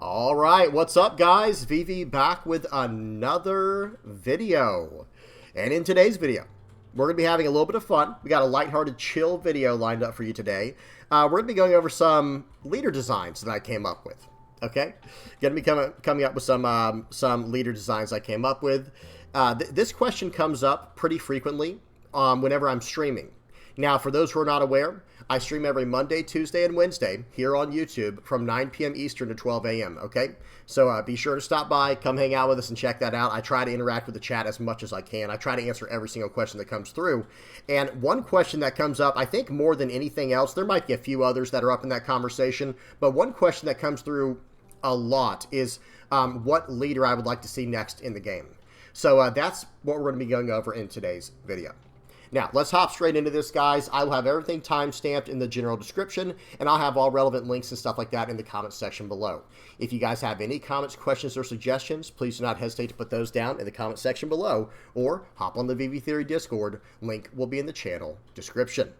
All right, what's up, guys? VV back with another video. And in today's video, we're going to be having a little bit of fun. We got a lighthearted, chill video lined up for you today. We're going to be going over some leader designs that I came up with. Okay? Going to be coming up with some leader designs I came up with. This question comes up pretty frequently whenever I'm streaming. Now, for those who are not aware, I stream every Monday, Tuesday, and Wednesday here on YouTube from 9 p.m. Eastern to 12 a.m., okay? So be sure to stop by, come hang out with us, and check that out. I try to interact with the chat as much as I can. I try to answer every single question that comes through. And one question that comes up, I think more than anything else, there might be a few others that are up in that conversation, but one question that comes through a lot is what leader I would like to see next in the game. So that's what we're going to be going over in today's video. Now, let's hop straight into this, guys. I will have everything time-stamped in the general description, and I'll have all relevant links and stuff like that in the comments section below. If you guys have any comments, questions, or suggestions, please do not hesitate to put those down in the comment section below, or hop on the VV Theory Discord. Link will be in the channel description.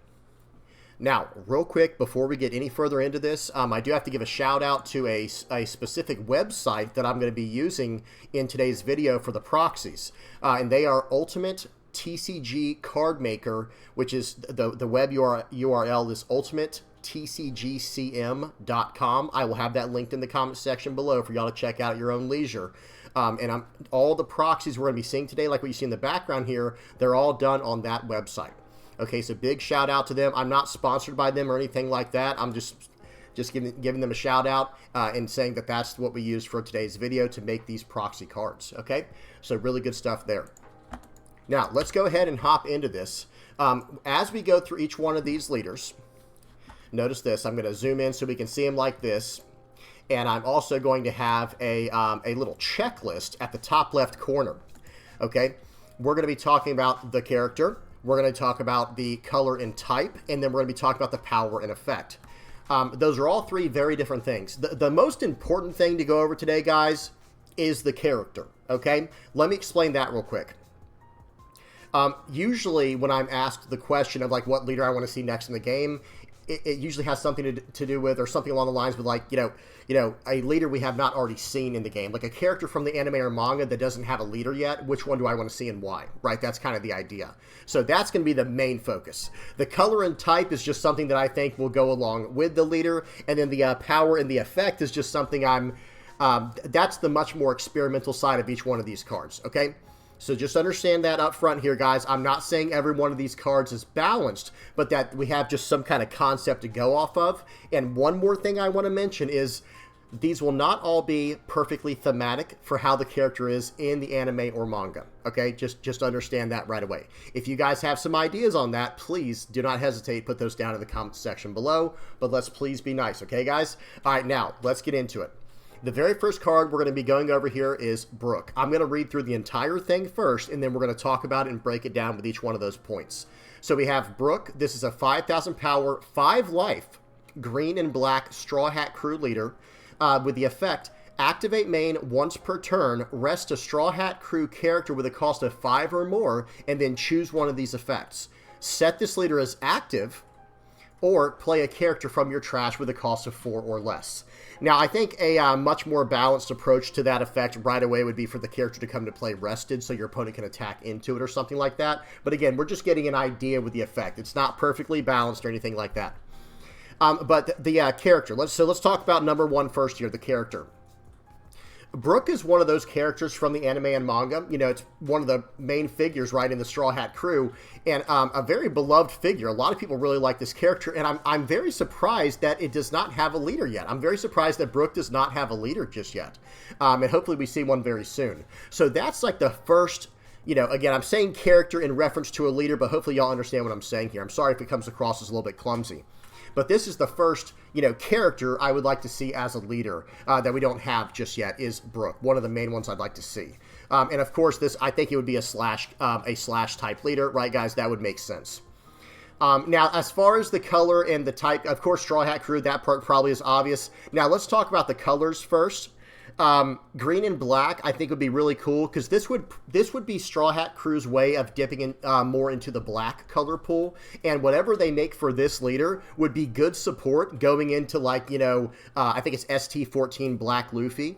Now, real quick, before we get any further into this, I do have to give a shout-out to a specific website that I'm going to be using in today's video for the proxies, and they are Ultimate TCG Card Maker, which is the web URL is ultimatetcgcm.com. I will have that linked in the comment section below for y'all to check out at your own leisure. And all the proxies we're going to be seeing today, like what you see in the background here, they're all done on that website. Okay, so big shout out to them. I'm not sponsored by them or anything like that. I'm just giving them a shout out and saying that that's what we use for today's video to make these proxy cards. Okay, so really good stuff there. Now, let's go ahead and hop into this. As we go through each one of these leaders, notice this. I'm going to zoom in so we can see them like this. And I'm also going to have a little checklist at the top left corner. Okay, we're going to be talking about the character. We're going to talk about the color and type. And then we're going to be talking about the power and effect. Those are all three very different things. The most important thing to go over today, guys, is the character. Okay, let me explain that real quick. Usually when I'm asked the question of like what leader I want to see next in the game, it usually has something to do with, or something along the lines with, like, you know, a leader we have not already seen in the game, like a character from the anime or manga that doesn't have a leader yet. Which one do I want to see and why? Right? That's kind of the idea. So that's going to be the main focus. The color and type is just something that I think will go along with the leader, and then the power and the effect is just something that's the much more experimental side of each one of these cards. Okay. So just understand that up front here, guys. I'm not saying every one of these cards is balanced, but that we have just some kind of concept to go off of. And one more thing I want to mention is these will not all be perfectly thematic for how the character is in the anime or manga. Okay, just understand that right away. If you guys have some ideas on that, please do not hesitate. Put those down in the comments section below. But let's please be nice, okay, guys? All right, now let's get into it. The very first card we're going to be going over here is Brook. I'm going to read through the entire thing first, and then we're going to talk about it and break it down with each one of those points. So we have Brook. This is a 5,000 power, 5 life, green and black Straw Hat Crew leader with the effect, activate main once per turn, rest a Straw Hat Crew character with a cost of 5 or more, and then choose one of these effects. Set this leader as active, or play a character from your trash with a cost of 4 or less. Now, I think a much more balanced approach to that effect right away would be for the character to come to play rested, so your opponent can attack into it or something like that. But again, we're just getting an idea with the effect. It's not perfectly balanced or anything like that. But the character. Let's talk about number one first here, the character. Brook is one of those characters from the anime and manga. You know, it's one of the main figures, right, in the Straw Hat Crew, and a very beloved figure. A lot of people really like this character, and I'm very surprised that it does not have a leader yet. I'm very surprised that Brook does not have a leader just yet, and hopefully we see one very soon. So that's like the first, you know, again, I'm saying character in reference to a leader, but hopefully y'all understand what I'm saying here. I'm sorry if it comes across as a little bit clumsy. But this is the first, you know, character I would like to see as a leader that we don't have just yet is Brook. One of the main ones I'd like to see. And of course, this, I think it would be a slash type leader, right, guys? That would make sense. Now, as far as the color and the type, of course, Straw Hat Crew, that part probably is obvious. Now, let's talk about the colors first. Green and black, I think would be really cool because this would be Straw Hat Crew's way of dipping in more into the black color pool, and whatever they make for this leader would be good support going into like I think it's ST14 Black Luffy.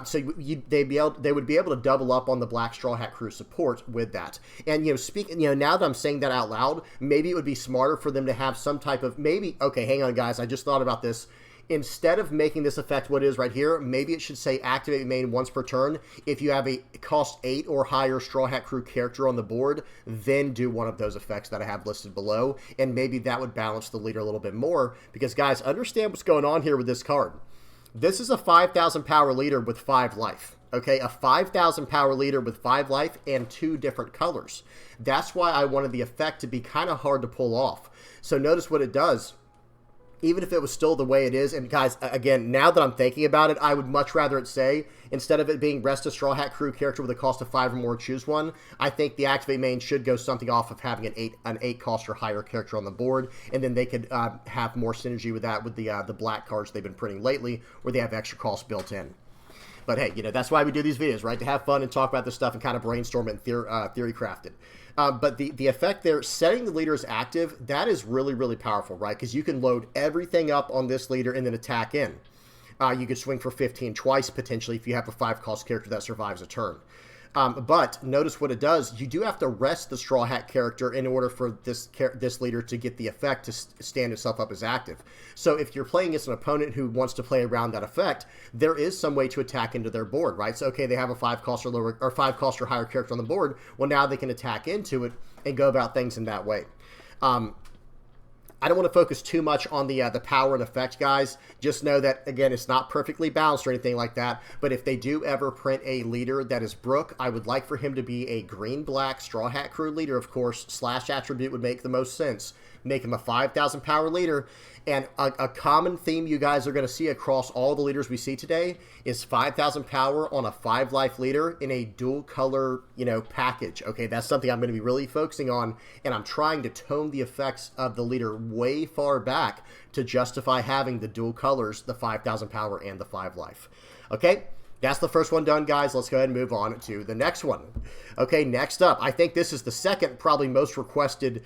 So they would be able to double up on the Black Straw Hat Crew support with that. And now that I'm saying that out loud, maybe it would be smarter for them to have some type of okay, hang on guys, I just thought about this. Instead of making this effect what it is right here, maybe it should say activate main once per turn. If you have a cost 8 or higher Straw Hat Crew character on the board, then do one of those effects that I have listed below, and maybe that would balance the leader a little bit more, because guys, understand what's going on here with this card. This is a 5,000 power leader with 5 life, okay? A 5,000 power leader with 5 life and 2 different colors. That's why I wanted the effect to be kind of hard to pull off. So notice what it does. Even if it was still the way it is, and guys, again, now that I'm thinking about it, I would much rather it say, instead of it being rest a Straw Hat Crew character with a cost of 5 or more, choose one, I think the activate main should go something off of having an 8 cost or higher character on the board, and then they could have more synergy with that with the black cards they've been printing lately, where they have extra cost built in. But hey, that's why we do these videos, right? To have fun and talk about this stuff and kind of brainstorm it and theory craft it. But the effect there, setting the leader as active, that is really, really powerful, right? Because you can load everything up on this leader and then attack in. You could swing for 15 twice, potentially, if you have a 5-cost character that survives a turn. But notice what it does. You do have to rest the Straw Hat character in order for this leader to get the effect to stand itself up as active. So if you're playing against an opponent who wants to play around that effect, there is some way to attack into their board, right? So okay, they have a 5-cost or lower, or 5-cost or higher character on the board. Well, now they can attack into it and go about things in that way. I don't want to focus too much on the power and effect, guys. Just know that, again, it's not perfectly balanced or anything like that. But if they do ever print a leader that is Brook, I would like for him to be a green-black Straw Hat Crew leader, of course. Slash attribute would make the most sense. Make him a 5,000 power leader. And a common theme you guys are going to see across all the leaders we see today is 5,000 power on a 5-life leader in a dual color, package. Okay, that's something I'm going to be really focusing on, and I'm trying to tone the effects of the leader way far back to justify having the dual colors, the 5,000 power and the 5-life. Okay? That's the first one done, guys. Let's go ahead and move on to the next one. Okay, next up, I think this is the second probably most requested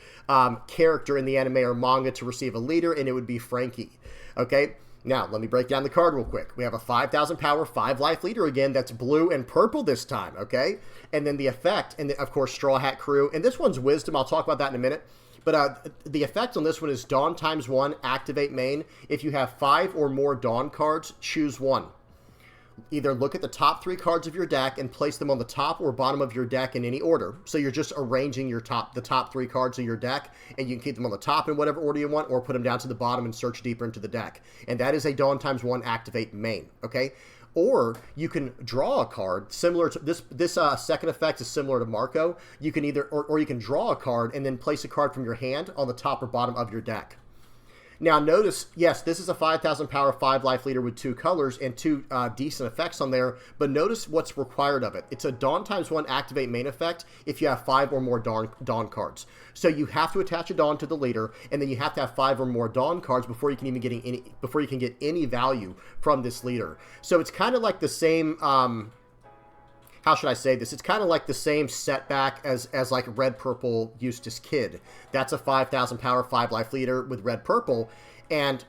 character in the anime or manga to receive a leader, and it would be Franky. Okay, now let me break down the card real quick. We have a 5,000 power, 5-life leader again that's blue and purple this time, okay? And then the effect, and of course, Straw Hat Crew. And this one's Wisdom. I'll talk about that in a minute. But the effect on this one is Dawn ×1, activate main. If you have 5 or more Dawn cards, choose one. Either look at the top 3 cards of your deck and place them on the top or bottom of your deck in any order. So you're just arranging the top 3 cards of your deck, and you can keep them on the top in whatever order you want, or put them down to the bottom and search deeper into the deck. And that is a Dawn ×1 activate main, okay? Or you can draw a card similar to this second effect is similar to Marco. You can either or you can draw a card and then place a card from your hand on the top or bottom of your deck. Now notice, yes, this is a 5,000 power 5-life leader with 2 colors and 2 decent effects on there, but notice what's required of it. It's a Dawn ×1 activate main effect if you have 5 or more Dawn cards. So you have to attach a Dawn to the leader, and then you have to have 5 or more Dawn cards before you can even get any value from this leader. So it's kind of like the same how should I say this? It's kind of like the same setback as like Red Purple Eustace Kid. That's a 5,000 power 5-life leader with Red Purple, and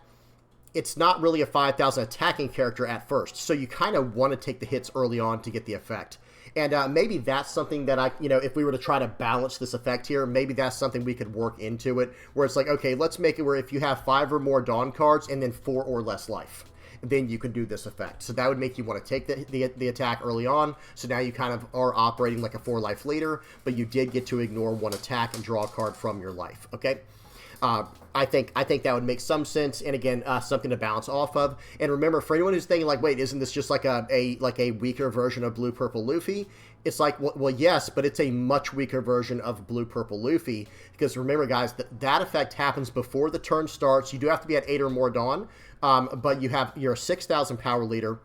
it's not really a 5,000 attacking character at first. So you kind of want to take the hits early on to get the effect. And maybe that's something that if we were to try to balance this effect here, maybe that's something we could work into it, where it's like, okay, let's make it where if you have 5 or more Dawn cards and then 4 or less life, then you can do this effect. So that would make you want to take the attack early on. So now you kind of are operating like a 4-life leader, but you did get to ignore 1 attack and draw a card from your life. Okay, I think that would make some sense, and again, something to bounce off of. And remember, for anyone who's thinking like, wait, isn't this just like a weaker version of Blue Purple Luffy? It's like, well, yes, but it's a much weaker version of Blue Purple Luffy, because remember, guys, that effect happens before the turn starts. You do have to be at 8 or more Dawn, but you're a 6,000 power leader,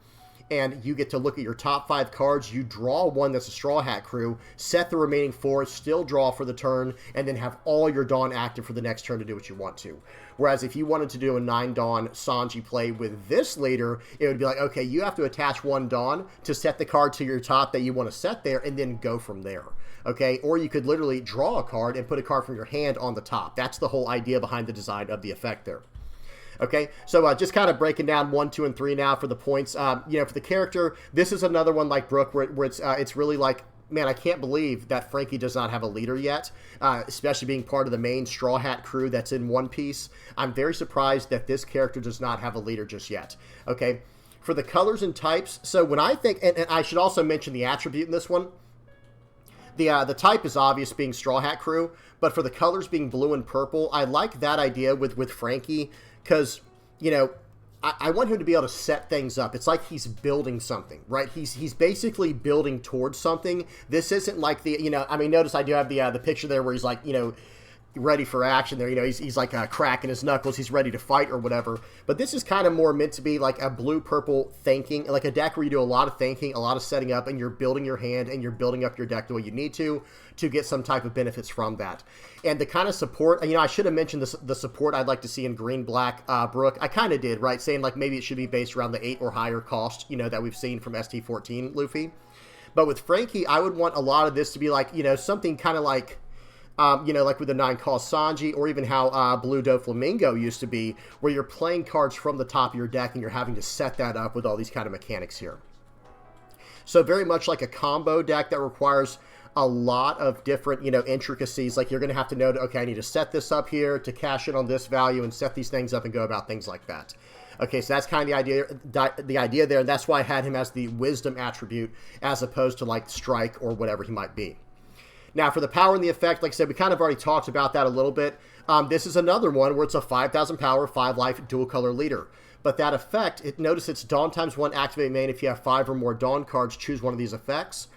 and you get to look at your top 5 cards. You draw one that's a Straw Hat Crew, set the remaining 4, still draw for the turn, and then have all your Dawn active for the next turn to do what you want to. Whereas if you wanted to do a 9 Dawn Sanji play with this leader, it would be like, okay, you have to attach 1 Dawn to set the card to your top that you want to set there, and then go from there. Okay, or you could literally draw a card and put a card from your hand on the top. That's the whole idea behind the design of the effect there. Okay, so just kind of breaking down 1, 2, and 3 now for the points. You know, for the character, this is another one like Brook where it's really like, man, I can't believe that Franky does not have a leader yet, especially being part of the main Straw Hat Crew that's in One Piece. I'm very surprised that this character does not have a leader just yet. Okay, for the colors and types, so when I think, and I should also mention the attribute in this one. The type is obvious, being Straw Hat Crew, but for the colors being blue and purple, I like that idea with Franky, because, you know, I want him to be able to set things up. It's like he's building something, right? He's basically building towards something. This isn't like the, you know, I mean, notice I do have the picture there where he's like, you know, ready for action there. You know, he's like cracking his knuckles. He's ready to fight or whatever. But this is kind of more meant to be like a blue-purple thinking, like a deck where you do a lot of thinking, a lot of setting up, and you're building your hand and you're building up your deck the way you need to get some type of benefits from that. And the kind of support, you know, I should have mentioned the support I'd like to see in green-black Brook. I kind of did, right? Saying like maybe it should be based around the 8 or higher cost, you know, that we've seen from ST14 Luffy. But with Franky, I would want a lot of this to be like, you know, something kind of like, you know, like with the 9-cost Sanji, or even how Blue Doflamingo used to be, where you're playing cards from the top of your deck and you're having to set that up with all these kind of mechanics here. So very much like a combo deck that requires a lot of different, you know, intricacies. Like you're going to have to know, okay, I need to set this up here to cash in on this value and set these things up and go about things like that. Okay, so that's kind of the idea there, and that's why I had him as the wisdom attribute as opposed to like strike or whatever he might be. Now, for the power and the effect, like I said, we kind of already talked about that a little bit. This is another one where it's a 5,000 power, 5 life, dual color leader. But that effect, notice it's Dawn ×1 activate main. If you have 5 or more Dawn cards, choose one of these effects.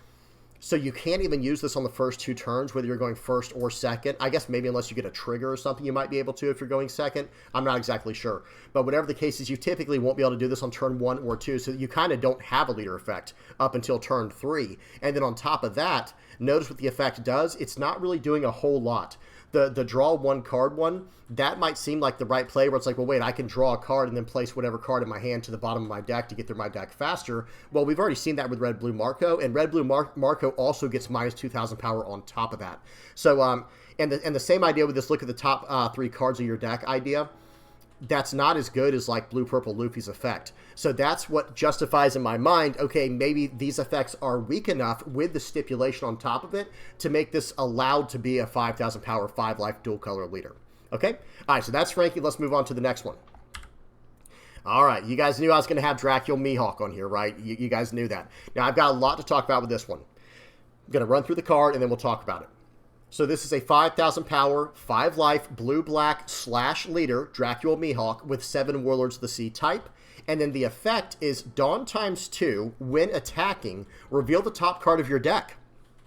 So you can't even use this on the first 2 turns, whether you're going first or second. I guess maybe unless you get a trigger or something, you might be able to if you're going second. I'm not exactly sure. But whatever the case is, you typically won't be able to do this on turn 1 or 2, so you kind of don't have a leader effect up until turn 3. And then on top of that, notice what the effect does. It's not really doing a whole lot. The draw 1 card one, that might seem like the right play where it's like, well, wait, I can draw a card and then place whatever card in my hand to the bottom of my deck to get through my deck faster. Well, we've already seen that with Red Blue Marco, and Red Blue Marco also gets minus 2,000 power on top of that. So, and the same idea with this look at the top 3 cards of your deck idea. That's not as good as like Blue Purple Luffy's effect. So that's what justifies in my mind, okay, maybe these effects are weak enough with the stipulation on top of it to make this allowed to be a 5,000 power, 5 life dual color leader. Okay? All right, so that's Franky. Let's move on to the next one. All right, you guys knew I was going to have Dracula Mihawk on here, right? You guys knew that. Now, I've got a lot to talk about with this one. I'm going to run through the card, and then we'll talk about it. So this is a 5,000 power, 5 life, blue-black / leader, Dracula Mihawk, with 7 Warlords of the Sea type. And then the effect is Dawn ×2, when attacking, reveal the top card of your deck.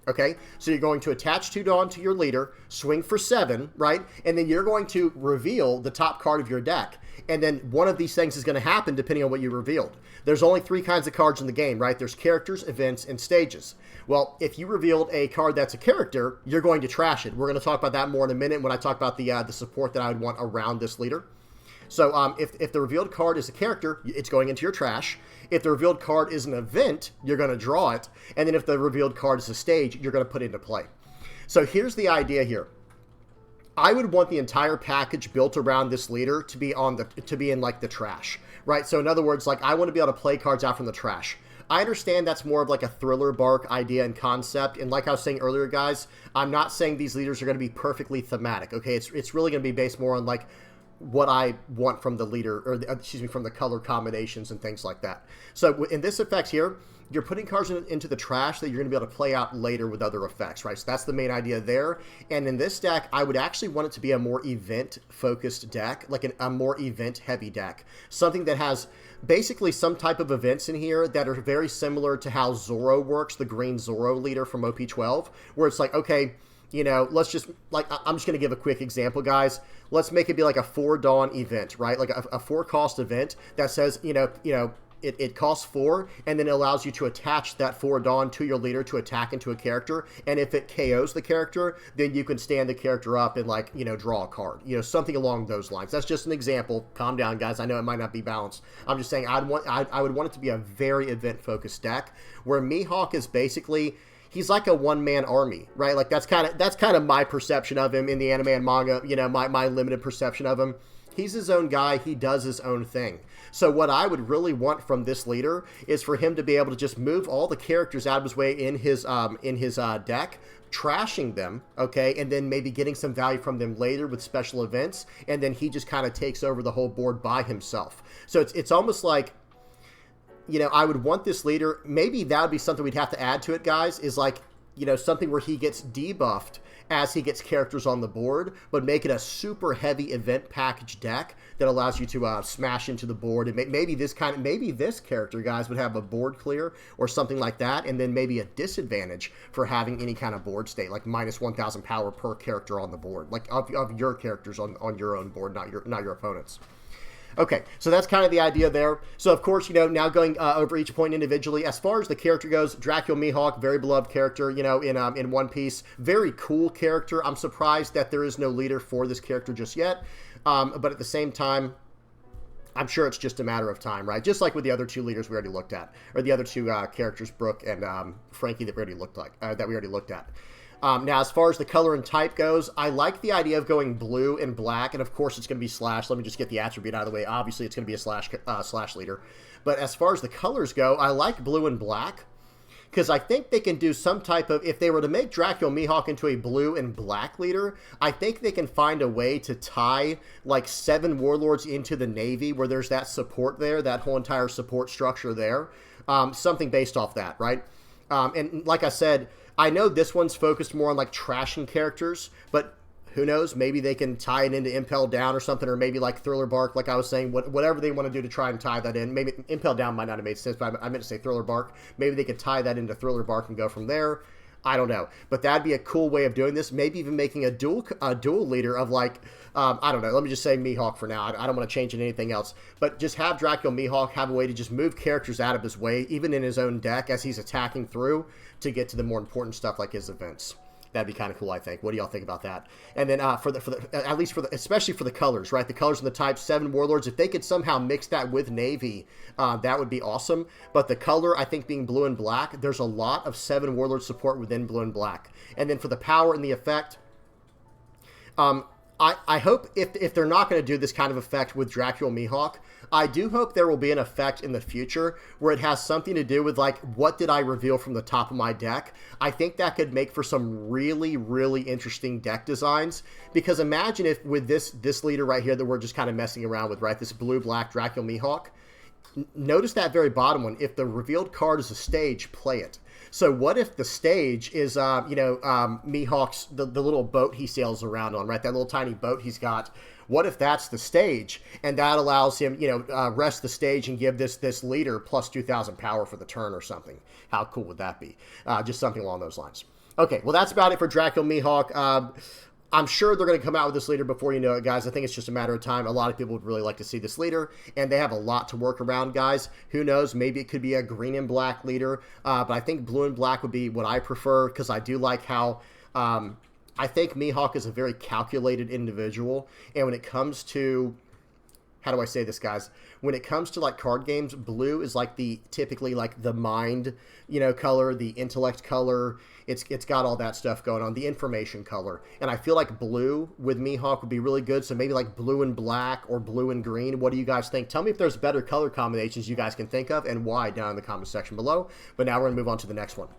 Okay, so you're going to attach 2 Dawn to your leader, swing for 7, right? And then you're going to reveal the top card of your deck. And then one of these things is going to happen depending on what you revealed. There's only 3 kinds of cards in the game, right? There's characters, events, and stages. Well, if you revealed a card that's a character, you're going to trash it. We're going to talk about that more in a minute when I talk about the support that I would want around this leader. So if the revealed card is a character, it's going into your trash. If the revealed card is an event, you're going to draw it. And then if the revealed card is a stage, you're going to put it into play. So here's the idea here. I would want the entire package built around this leader to be in like the trash, right? So in other words, like I want to be able to play cards out from the trash. I understand that's more of like a thriller bark idea and concept, and like I was saying earlier, guys, I'm not saying these leaders are going to be perfectly thematic, okay? It's really going to be based more on like what I want from the leader, or excuse me, from the color combinations and things like that. So in this effect here, you're putting cards into the trash that you're going to be able to play out later with other effects, right? So that's the main idea there. And in this deck, I would actually want it to be a more event-focused deck, like a more event-heavy deck. Something that has basically some type of events in here that are very similar to how Zoro works, the green Zoro leader from OP12, where it's like, okay, you know, let's just, like, I'm just going to give a quick example, guys. Let's make it be like a 4 Dawn event, right? Like a 4 cost event that says, you know, it costs 4, and then it allows you to attach that 4 Dawn to your leader to attack into a character, and if it KOs the character, then you can stand the character up and, like, you know, draw a card. You know, something along those lines. That's just an example. Calm down, guys. I know it might not be balanced. I'm just saying I would want it to be a very event-focused deck, where Mihawk is basically... he's like a one-man army, right? Like, that's kind of my perception of him in the anime and manga, you know, my limited perception of him. He's his own guy. He does his own thing. So what I would really want from this leader is for him to be able to just move all the characters out of his way in his deck, trashing them, okay, and then maybe getting some value from them later with special events, and then he just kind of takes over the whole board by himself. So it's almost like, you know, I would want this leader, maybe that would be something we'd have to add to it, guys, is like, you know, something where he gets debuffed as he gets characters on the board, but make it a super heavy event package deck that allows you to smash into the board. And maybe this character, guys, would have a board clear or something like that, and then maybe a disadvantage for having any kind of board state, like minus 1,000 power per character on the board, like of your characters on your own board, not your opponent's. Okay, so that's kind of the idea there. So, of course, you know, now going over each point individually, as far as the character goes, Dracula Mihawk, very beloved character, you know, in One Piece. Very cool character. I'm surprised that there is no leader for this character just yet. But at the same time, I'm sure it's just a matter of time, right? Just like with the other 2 leaders we already looked at, or the other 2 characters, Brook and Franky, that we already looked at. Now, as far as the color and type goes, I like the idea of going blue and black, and of course it's going to be slash. Let me just get the attribute out of the way. Obviously, it's going to be a slash leader. But as far as the colors go, I like blue and black, because I think they can do some type of... if they were to make Dracula Mihawk into a blue and black leader, I think they can find a way to tie, like, 7 warlords into the Navy, where there's that support there, that whole entire support structure there. Something based off that, right? And like I said... I know this one's focused more on, like, trashing characters, but who knows? Maybe they can tie it into Impel Down or something, or maybe like Thriller Bark, like I was saying, whatever they want to do to try and tie that in. Maybe Impel Down might not have made sense, but I meant to say Thriller Bark. Maybe they could tie that into Thriller Bark and go from there. I don't know, but that'd be a cool way of doing this. Maybe even making a dual leader of, like, I don't know. Let me just say Mihawk for now. I don't want to change it to anything else, but just have Dracula Mihawk have a way to just move characters out of his way, even in his own deck as he's attacking through, to get to the more important stuff like his events. That'd be kind of cool, I think. What do y'all think about that? And then especially for the colors, right? The colors and the types, 7 warlords. If they could somehow mix that with Navy, that would be awesome. But the color, I think, being blue and black, there's a lot of 7 warlord support within blue and black. And then for the power and the effect, I hope if they're not going to do this kind of effect with Dracula Mihawk, I do hope there will be an effect in the future where it has something to do with, like, what did I reveal from the top of my deck? I think that could make for some really, really interesting deck designs. Because imagine if with this leader right here that we're just kind of messing around with, right? This blue-black Dracula Mihawk. Notice that very bottom one. If the revealed card is a stage, play it. So what if the stage is, Mihawk's, the little boat he sails around on, right? That little tiny boat he's got. What if that's the stage, and that allows him, rest the stage and give this leader plus 2,000 power for the turn or something? How cool would that be? Just something along those lines. Okay, well, that's about it for Dracula Mihawk. I'm sure they're going to come out with this leader before you know it, guys. I think it's just a matter of time. A lot of people would really like to see this leader, and they have a lot to work around, guys. Who knows? Maybe it could be a green and black leader, but I think blue and black would be what I prefer, because I do like how... I think Mihawk is a very calculated individual, and when it comes to... how do I say this, guys? When it comes to, like, card games, blue is like typically like the mind, color, the intellect color. It's got all that stuff going on, the information color. And I feel like blue with Mihawk would be really good. So maybe like blue and black or blue and green. What do you guys think? Tell me if there's better color combinations you guys can think of and why down in the comment section below. But now we're going to move on to the next one.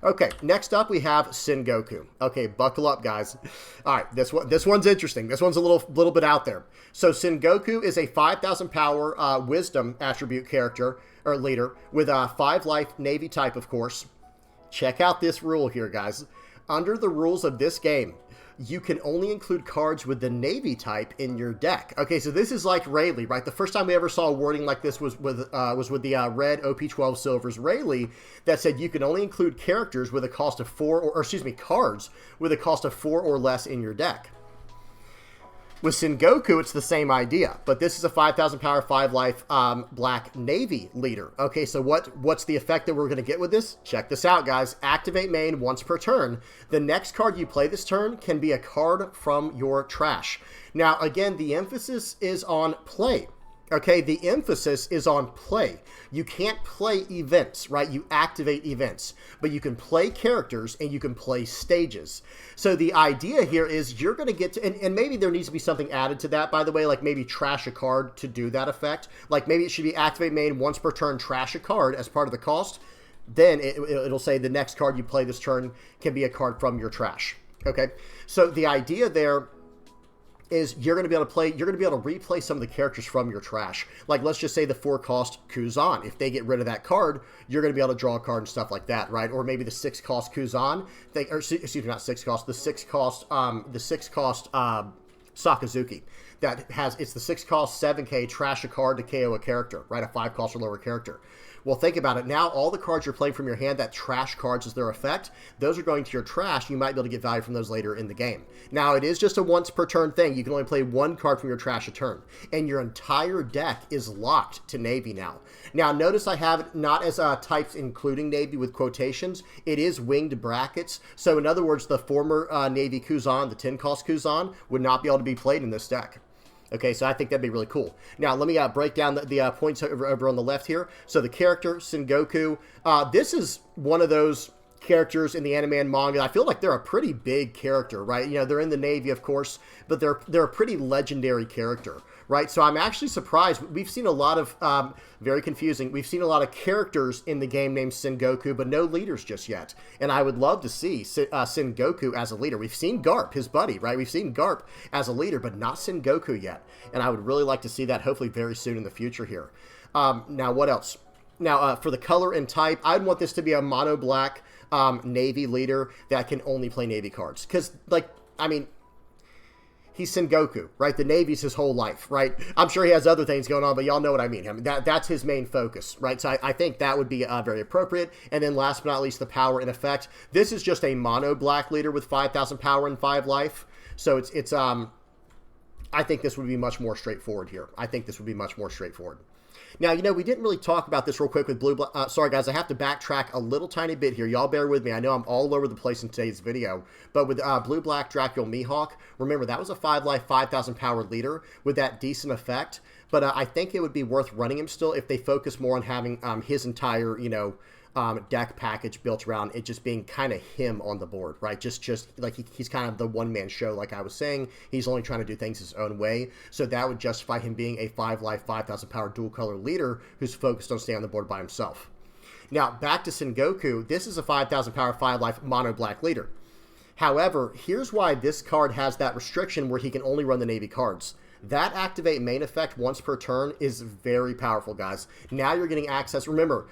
Okay, next up we have Sengoku. Okay, buckle up, guys. All right, this one's interesting. This one's a little bit out there. So Sengoku is a 5,000 power wisdom attribute character or leader with a 5 life Navy type, of course. Check out this rule here, guys. Under the rules of this game, you can only include cards with the Navy type in your deck. Okay, so this is like Rayleigh, right? The first time we ever saw a wording like this was with the red OP12 Silvers Rayleigh that said you can only include characters with a cost of 4, cards with a cost of 4 or less in your deck. With Sengoku, it's the same idea, but this is a 5,000 power, 5 life Black Navy leader. Okay, so what's the effect that we're going to get with this? Check this out, guys. Activate main once per turn. The next card you play this turn can be a card from your trash. Now, again, the emphasis is on play. Okay, the emphasis is on play. You can't play events, right? You activate events, but you can play characters and you can play stages. So the idea here is you're going to get to, and maybe there needs to be something added to that, by the way, like maybe trash a card to do that effect. Like maybe it should be activate main once per turn, trash a card as part of the cost. Then it'll say the next card you play this turn can be a card from your trash. Okay, so the idea there is you're going to be able to replay some of the characters from your trash. Like, let's just say the 4-cost Kuzan. If they get rid of that card, you're going to be able to draw a card and stuff like that, right? Or maybe the 6-cost Kuzan, or excuse me, not 6-cost, the 6-cost, Sakazuki. It's the 6-cost 7K, trash a card to KO a character, right? A 5-cost or lower character. Well, think about it. Now, all the cards you're playing from your hand that trash cards as their effect, those are going to your trash. You might be able to get value from those later in the game. Now, it is just a once per turn thing. You can only play one card from your trash a turn. And your entire deck is locked to Navy now. Now, notice I have it not as types including Navy with quotations. It is winged brackets. So, in other words, the former Navy Kuzan, the 10-cost Kuzan, would not be able to be played in this deck. Okay, so I think that'd be really cool. Now, let me break down the points over on the left here. So the character, Sengoku, this is one of those characters in the anime and manga. I feel like they're a pretty big character, right? You know, they're in the Navy, of course, but they're a pretty legendary character, right? So I'm actually surprised. We've seen a lot of, very confusing, we've seen a lot of characters in the game named Sengoku, but no leaders just yet. And I would love to see Sengoku as a leader. We've seen Garp, his buddy, right? We've seen Garp as a leader, but not Sengoku yet. And I would really like to see that hopefully very soon in the future here. Now, what else? Now, for the color and type, I'd want this to be a mono black Navy leader that can only play Navy cards. Because, like, I mean, he's Sengoku, right? The Navy's his whole life, right? I'm sure he has other things going on, but y'all know what I mean. I mean, that's his main focus, right? So I think that would be very appropriate. And then last but not least, the power and effect. This is just a mono black leader with 5,000 power and 5 life. So it's I think this would be much more straightforward here. I think this would be much more straightforward. Now, you know, we didn't really talk about this real quick with Blue Black. Sorry, guys, I have to backtrack a little tiny bit here. Y'all bear with me. I know I'm all over the place in today's video. But with Blue Black Dracula Mihawk, remember, that was a 5-life, 5,000 power leader with that decent effect. But I think it would be worth running him still if they focus more on having his entire, you know, deck package built around it just being kind of him on the board, right? Just like he's kind of the one-man show, like I was saying. He's only trying to do things his own way. So that would justify him being a 5-life, 5,000 power dual-color leader who's focused on staying on the board by himself. Now, back to Sengoku. This is a 5,000 power, 5-life mono-black leader. However, here's why this card has that restriction where he can only run the Navy cards. That activate main effect once per turn is very powerful, guys. Now you're getting access. Remember,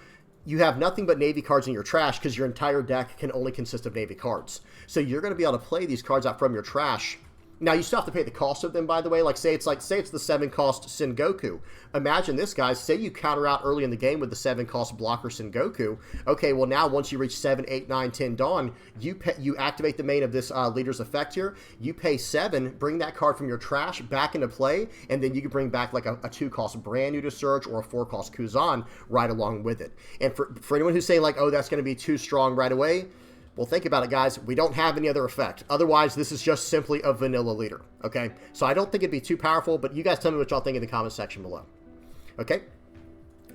you have nothing but Navy cards in your trash because your entire deck can only consist of Navy cards. So you're going to be able to play these cards out from your trash. Now, you still have to pay the cost of them, by the way. Say it's the 7-cost Sengoku. Imagine this, guys. Say you counter out early in the game with the 7-cost blocker Sengoku. Okay, well, now once you reach 7, 8, 9, 10 Dawn, you activate the main of this leader's effect here. You pay 7, bring that card from your trash back into play, and then you can bring back like a 2-cost brand new to search or a 4-cost Kuzan right along with it. And for anyone who's saying, like, oh, that's going to be too strong right away, well, think about it, guys. We don't have any other effect. Otherwise, this is just simply a vanilla leader, okay? So I don't think it'd be too powerful, but you guys tell me what y'all think in the comment section below, okay?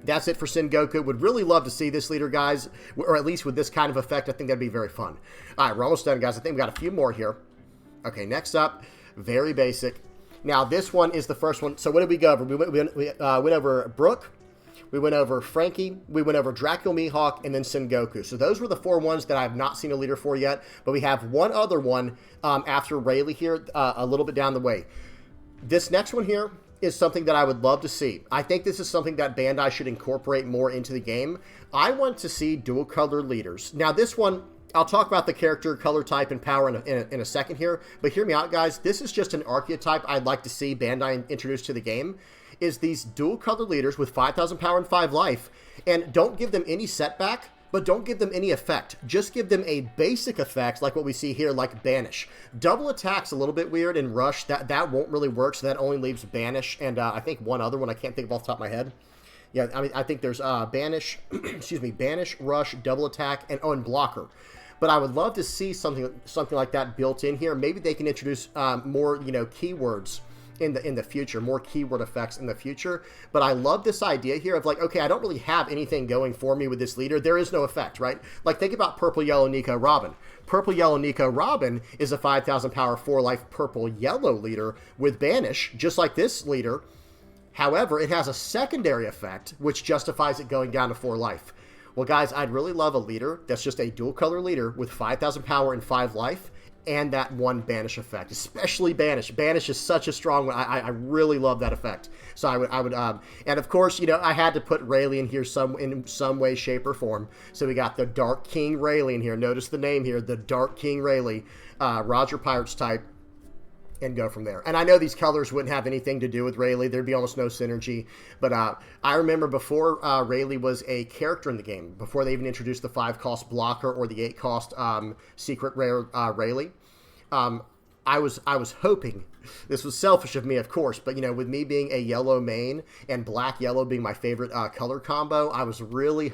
That's it for Sengoku. Would really love to see this leader, guys, or at least with this kind of effect. I think that'd be very fun. All right, we're almost done, guys. I think we got a few more here. Okay, next up, very basic. Now, this one is the first one. So what did we go over? We went over Brook. We went over Franky, we went over Dracula Mihawk, and then Sengoku. So those were the 4 ones that I have not seen a leader for yet, but we have one other one after Rayleigh here, a little bit down the way. This next one here is something that I would love to see. I think this is something that Bandai should incorporate more into the game. I want to see dual color leaders. Now this one, I'll talk about the character, color type, and power in a second here, but hear me out, guys. This is just an archetype I'd like to see Bandai introduce to the game. Is these dual color leaders with 5,000 power and 5 life, and don't give them any setback but don't give them any effect. Just give them a basic effect like what we see here, like Banish. Double attack's a little bit weird, and Rush, that won't really work, so that only leaves Banish, and I think one other one I can't think of off the top of my head. Yeah, I mean, I think there's Banish, excuse me, Banish, Rush, Double Attack, and Blocker. But I would love to see something like that built in here. Maybe they can introduce more, keywords in the future, more keyword effects in the future. But I love this idea here of like, okay, I don't really have anything going for me with this leader. There is no effect, right? Like, think about Purple Yellow Nico Robin. Purple Yellow Nico Robin is a 5,000 power 4-life Purple Yellow leader with Banish, just like this leader. However, it has a secondary effect, which justifies it going down to 4 life. Well, guys, I'd really love a leader that's just a dual color leader with 5,000 power and 5 life, and that 1 Banish effect, especially Banish. Banish is such a strong one. I really love that effect. So I would, and of course, I had to put Rayleigh in here in some way, shape, or form. So we got the Dark King Rayleigh in here. Notice the name here, the Dark King Rayleigh, Roger Pirates type. And go from there. And I know these colors wouldn't have anything to do with Rayleigh. There'd be almost no synergy. But I remember before Rayleigh was a character in the game, before they even introduced the 5-cost blocker or the 8-cost secret rare Rayleigh, I was hoping, this was selfish of me, of course, but, with me being a yellow main and black-yellow being my favorite color combo, I was really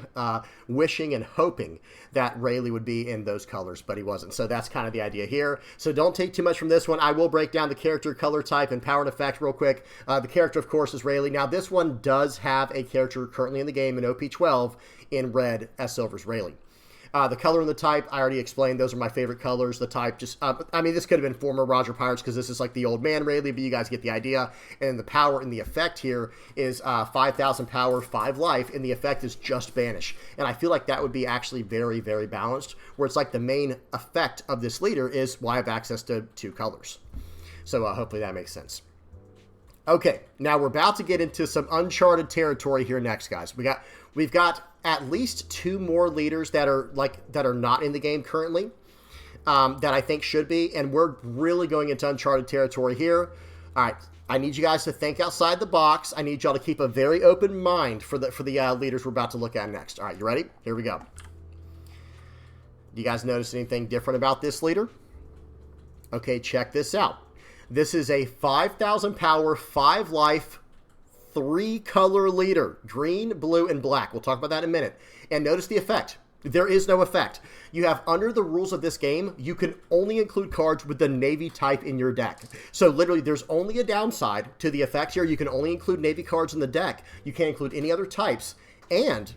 wishing and hoping that Rayleigh would be in those colors, but he wasn't. So that's kind of the idea here. So don't take too much from this one. I will break down the character, color type, and power and effect real quick. The character, of course, is Rayleigh. Now, this one does have a character currently in the game in OP12 in red as Silver's Rayleigh. The color and the type, I already explained. Those are my favorite colors. The type this could have been former Roger Pirates because this is like the old man Rayleigh, but you guys get the idea. And the power and the effect here is 5,000 power, 5 life, and the effect is just Banish. And I feel like that would be actually very, very balanced, where it's like the main effect of this leader is why I have access to 2 colors. So hopefully that makes sense. Okay, now we're about to get into some uncharted territory here next, guys. We've got at least 2 more leaders that are not in the game currently that I think should be, and we're really going into uncharted territory here. All right, I need you guys to think outside the box. I need y'all to keep a very open mind for the leaders we're about to look at next. All right, you ready? Here we go. Do you guys notice anything different about this leader? Okay, check this out. This is a 5,000 power, 5 life, 3-color leader. Green, blue, and black. We'll talk about that in a minute. And notice the effect. There is no effect. You have, under the rules of this game, you can only include cards with the Navy type in your deck. So literally, there's only a downside to the effect here. You can only include Navy cards in the deck. You can't include any other types. And,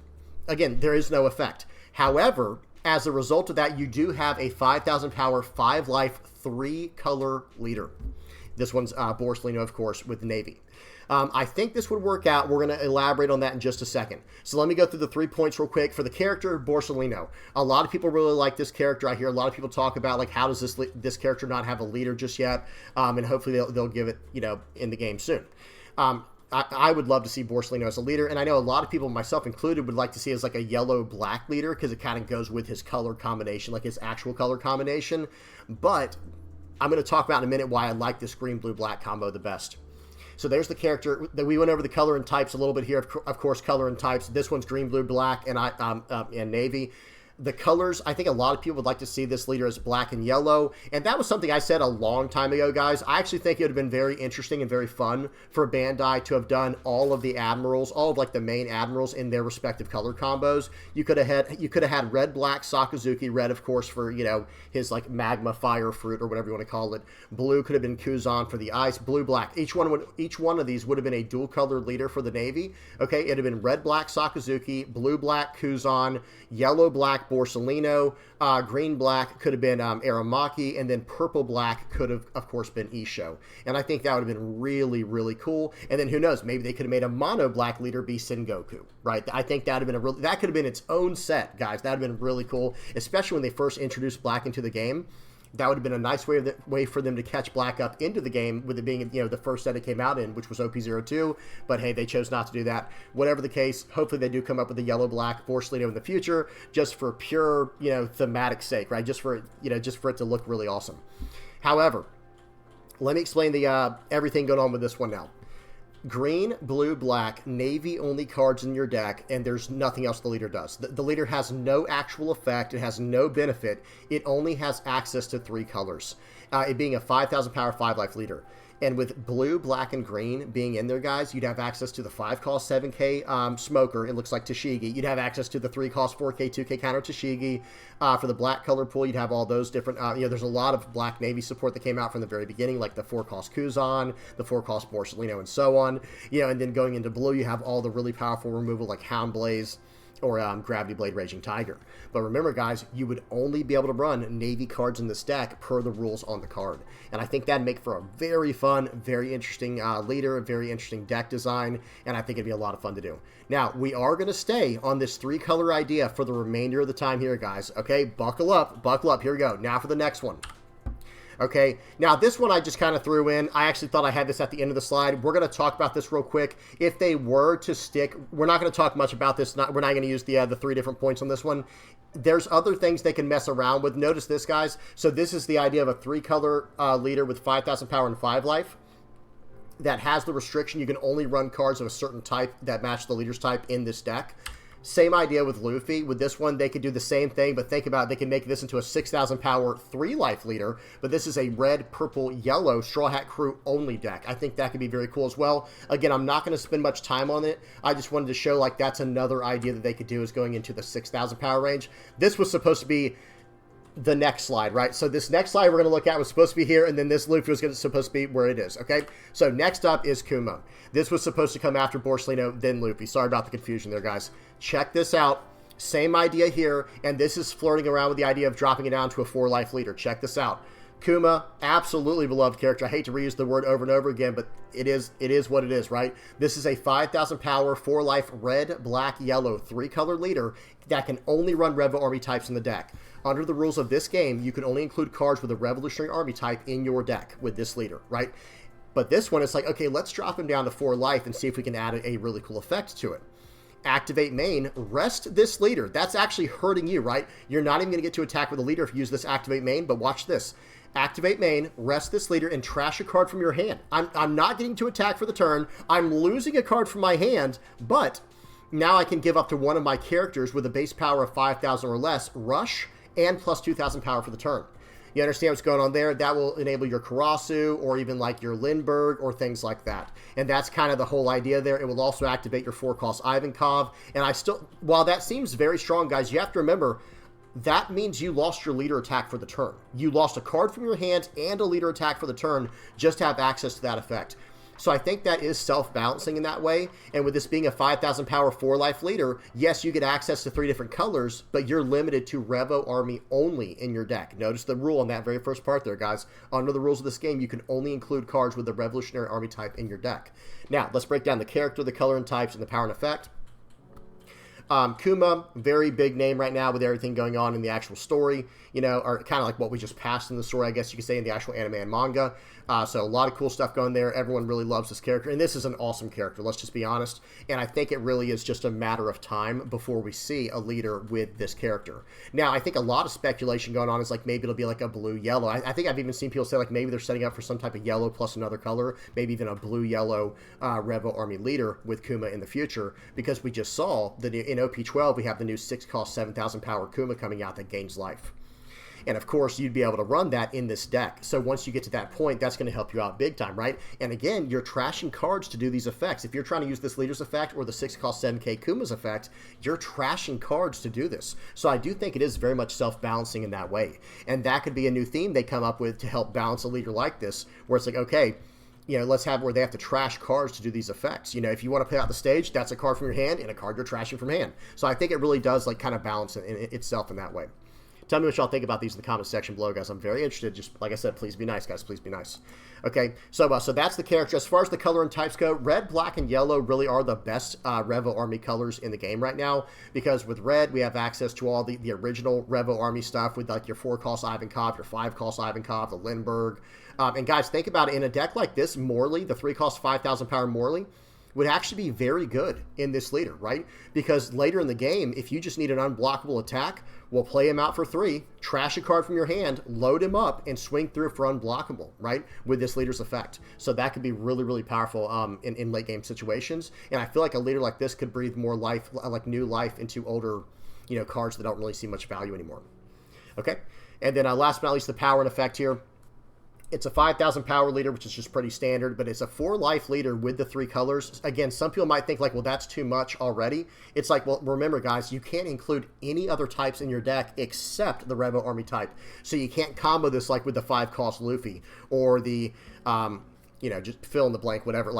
again, there is no effect. However, as a result of that, you do have a 5,000 power, 5 life, 3-color leader. This one's Borsalino, of course, with the Navy. I think this would work out. We're going to elaborate on that in just a second. So let me go through the 3 points real quick. For the character, Borsalino. A lot of people really like this character. I hear a lot of people talk about, like, how does this character not have a leader just yet? And hopefully they'll give it, in the game soon. I would love to see Borsalino as a leader, and I know a lot of people, myself included, would like to see as like a yellow-black leader because it kind of goes with his color combination, like his actual color combination. But I'm going to talk about in a minute why I like this green-blue-black combo the best. So there's the character. We went over the color and types a little bit here. Of course, color and types. This one's green, blue, black, and navy. The colors, I think a lot of people would like to see this leader as black and yellow. And that was something I said a long time ago, guys. I actually think it would have been very interesting and very fun for Bandai to have done all of the admirals, all of like the main admirals in their respective color combos. You could have had red, black, Sakazuki, red, of course, for, his like magma fire fruit or whatever you want to call it. Blue could have been Kuzan for the ice. Blue, black. Each one of these would have been a dual colored leader for the Navy. Okay, it'd have been red, black, Sakazuki, blue, black, Kuzan, yellow, black, Borsalino, green black could have been Aramaki, and then purple black could have, of course, been Isho. And I think that would have been really, really cool. And then who knows, maybe they could have made a mono black leader be Sengoku, right? I think that would have been that could have been its own set, guys. That would have been really cool, especially when they first introduced black into the game. That would have been a nice way for them to catch black up into the game, with it being, the first set it came out in, which was OP02. But hey, they chose not to do that. Whatever the case, hopefully they do come up with a yellow-black Borsalino in the future, just for pure, thematic sake, right? Just for it to look really awesome. However, let me explain the everything going on with this one now. green, blue, black, navy only cards in your deck, and there's nothing else the leader does. The leader has no actual effect. It has no benefit. It only has access to 3 colors, it being a 5,000 power, 5 life leader. And with blue, black, and green being in there, guys, you'd have access to the 5-cost 7K Smoker. It looks like Tashigi. You'd have access to the 3-cost 4K, 2K counter Tashigi. For the black color pool, you'd have all those different, there's a lot of black navy support that came out from the very beginning, like the 4-cost Kuzan, the 4-cost Borsalino, and so on. And then going into blue, you have all the really powerful removal like Hound Blaze, or Gravity Blade Raging Tiger. But remember, guys, you would only be able to run navy cards in this deck per the rules on the card. And I think that'd make for a very fun, very interesting leader, a very interesting deck design, and I think it'd be a lot of fun to do. Now, we are going to stay on this 3-color idea for the remainder of the time here, guys. Okay, buckle up, here we go. Now for the next one. Okay, now this one I just kind of threw in. I actually thought I had this at the end of the slide. We're going to talk about this real quick. If they were to stick, we're not going to talk much about this. We're not going to use the 3 different points on this one. There's other things they can mess around with. Notice this, guys. So this is the idea of a 3-color leader with 5,000 power and 5 life that has the restriction you can only run cards of a certain type that match the leader's type in this deck. Same idea with Luffy. With this one, they could do the same thing, but think about it. They can make this into a 6,000 power 3-life leader, but this is a red, purple, yellow Straw Hat Crew only deck. I think that could be very cool as well. Again, I'm not going to spend much time on it. I just wanted to show like that's another idea that they could do is going into the 6,000 power range. This was supposed to be the next slide, right? So this next slide we're going to look at was supposed to be here, and then this Luffy was supposed to be where it is, okay? So next up is Kuma. This was supposed to come after Borsalino, then Luffy. Sorry about the confusion there, guys. Check this out. Same idea here, and this is flirting around with the idea of dropping it down to a 4-life leader. Check this out. Kuma, absolutely beloved character. I hate to reuse the word over and over again, but it is what it is, right? This is a 5,000 power, 4-life, red, black, yellow, 3-color leader that can only run Revo Army types in the deck. Under the rules of this game, you can only include cards with a Revolutionary Army type in your deck with this leader, right? But this one, it's like, okay, let's drop him down to 4 life and see if we can add a really cool effect to it. Activate main, rest this leader. That's actually hurting you, right? You're not even going to get to attack with a leader if you use this activate main, but watch this. Activate main, rest this leader, and trash a card from your hand. I'm not getting to attack for the turn. I'm losing a card from my hand, but now I can give up to one of my characters with a base power of 5,000 or less, rush, and plus 2,000 power for the turn. You understand what's going on there? That will enable your Karasu or even like your Lindbergh or things like that. And that's kind of the whole idea there. It will also activate your 4-cost Ivankov. And while that seems very strong, guys, you have to remember that means you lost your leader attack for the turn. You lost a card from your hand and a leader attack for the turn just to have access to that effect. So I think that is self-balancing in that way. And with this being a 5,000 power 4-life leader, yes, you get access to 3 different colors, but you're limited to Revo Army only in your deck. Notice the rule on that very first part there, guys. Under the rules of this game, you can only include cards with the Revolutionary Army type in your deck. Now, let's break down the character, the color and types, and the power and effect. Kuma, very big name right now with everything going on in the actual story, or kind of like what we just passed in the story, I guess you could say, in the actual anime and manga. So a lot of cool stuff going there. Everyone really loves this character, and this is an awesome character, let's just be honest. And I think it really is just a matter of time before we see a leader with this character. Now, I think a lot of speculation going on is like maybe it'll be like a blue-yellow. I think I've even seen people say like maybe they're setting up for some type of yellow plus another color, maybe even a blue-yellow Revo Army leader with Kuma in the future, because we just saw that in OP12 we have the new 6-cost 7,000 power Kuma coming out that gains life. And of course, you'd be able to run that in this deck. So once you get to that point, that's going to help you out big time, right? And again, you're trashing cards to do these effects. If you're trying to use this leader's effect or the 6-cost 7K Kuma's effect, you're trashing cards to do this. So I do think it is very much self-balancing in that way. And that could be a new theme they come up with to help balance a leader like this, where it's like, okay, let's have where they have to trash cards to do these effects. If you want to play out the stage, that's a card from your hand and a card you're trashing from hand. So I think it really does like kind of balance itself in that way. Tell me what y'all think about these in the comment section below, guys. I'm very interested. Just like I said, please be nice, guys. Please be nice. Okay, so that's the character. As far as the color and types go, red, black, and yellow really are the best Revo Army colors in the game right now, because with red, we have access to all the original Revo Army stuff with like your 4-cost Ivankov, your 5-cost Ivankov, the Lindbergh. And guys, think about it. In a deck like this, Morley, the 3-cost 5,000 power Morley, would actually be very good in this leader, right? Because later in the game, if you just need an unblockable attack, we'll play him out for 3, trash a card from your hand, load him up, and swing through for unblockable, right? With this leader's effect. So that could be really, really powerful in late game situations. And I feel like a leader like this could breathe more life, like new life into older, cards that don't really see much value anymore. Okay? And then last but not least, the power and effect here. It's a 5,000 power leader, which is just pretty standard, but it's a 4 life leader with the 3 colors. Again, some people might think like, well, that's too much already. It's like, well, remember guys, you can't include any other types in your deck except the Revo Army type. So you can't combo this like with the 5-cost Luffy or the, just fill in the blank, whatever,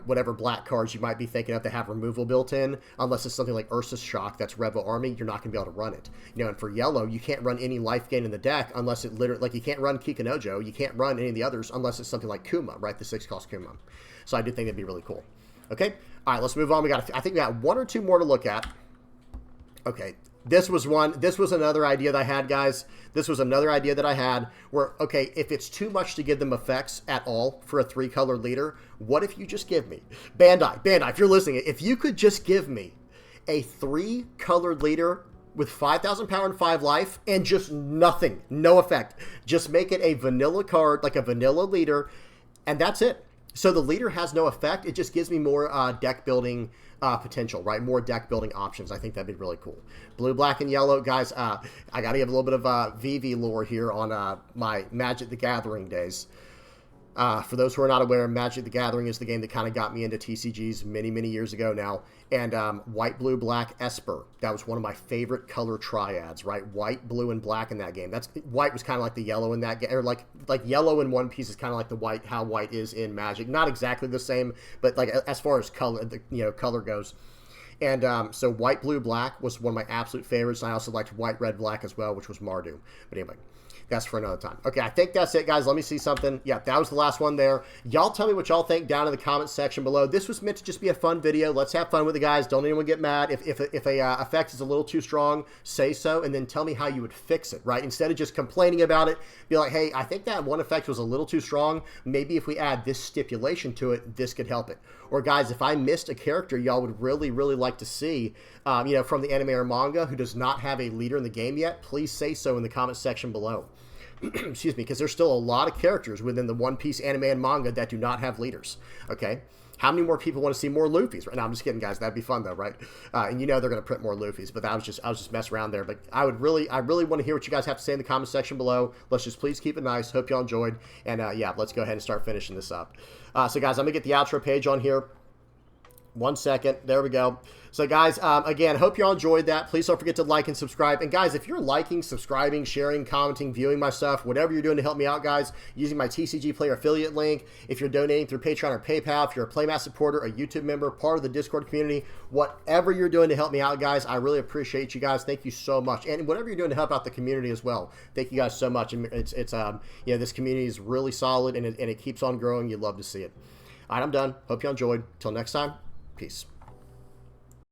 whatever black cards you might be thinking of that have removal built in, unless it's something like Ursus Shock that's Revo Army, you're not going to be able to run it. And for yellow, you can't run any life gain in the deck unless it literally, you can't run Kikanojo, you can't run any of the others unless it's something like Kuma, right? The 6-cost Kuma. So I do think that'd be really cool. Okay? All right, let's move on. I think we got 1 or 2 more to look at. Okay. This was another idea that I had, guys. This was another idea that I had where, okay, if it's too much to give them effects at all for a 3-color leader, what if you just give me, Bandai, if you're listening, if you could just give me a 3-colored leader with 5,000 power and 5 life and just nothing, no effect. Just make it a vanilla card, like a vanilla leader, and that's it. So the leader has no effect. It just gives me more deck building potential, right? More deck building options. I think that'd be really cool. Blue, black, and yellow. Guys, I got to give a little bit of VV lore here on my Magic the Gathering days. For those who are not aware, Magic the Gathering is the game that kind of got me into TCGs many, many years ago now. And white, blue, black, Esper. That was one of my favorite color triads, right? White, blue, and black in that game. White was kind of like the yellow in that game, or like yellow in One Piece is kind of like the white, how white is in Magic. Not exactly the same, but like as far as color, color goes. And so white, blue, black was one of my absolute favorites. And I also liked white, red, black as well, which was Mardu. But anyway, that's for another time. Okay, I think that's it, guys. Let me see something. Yeah, that was the last one there. Y'all tell me what y'all think down in the comments section below. This was meant to just be a fun video. Let's have fun with it, guys. Don't anyone get mad. If a effect is a little too strong, say so, and then tell me how you would fix it, right? Instead of just complaining about it, be like, hey, I think that one effect was a little too strong. Maybe if we add this stipulation to it, this could help it. Or, guys, if I missed a character y'all would really, really like to see, from the anime or manga who does not have a leader in the game yet, please say so in the comments section below. Excuse me, because there's still a lot of characters within the One Piece anime and manga that do not have leaders, okay? How many more people want to see more Luffys? Right now, I'm just kidding, guys. That'd be fun, though, right? And they're going to print more Luffys, but I was just messing around there. But I really want to hear what you guys have to say in the comment section below. Let's just please keep it nice. Hope y'all enjoyed. And, yeah, let's go ahead and start finishing this up. So, guys, I'm going to get the outro page on here. 1 second. There we go. So, guys, again, hope y'all enjoyed that. Please don't forget to like and subscribe. And, guys, if you're liking, subscribing, sharing, commenting, viewing my stuff, whatever you're doing to help me out, guys, using my TCG Player affiliate link, if you're donating through Patreon or PayPal, if you're a Playmat supporter, a YouTube member, part of the Discord community, whatever you're doing to help me out, guys, I really appreciate you guys. Thank you so much. And whatever you're doing to help out the community as well, thank you guys so much. And it's this community is really solid, and it keeps on growing. You'd love to see it. All right, I'm done. Hope you enjoyed. Till next time. Peace.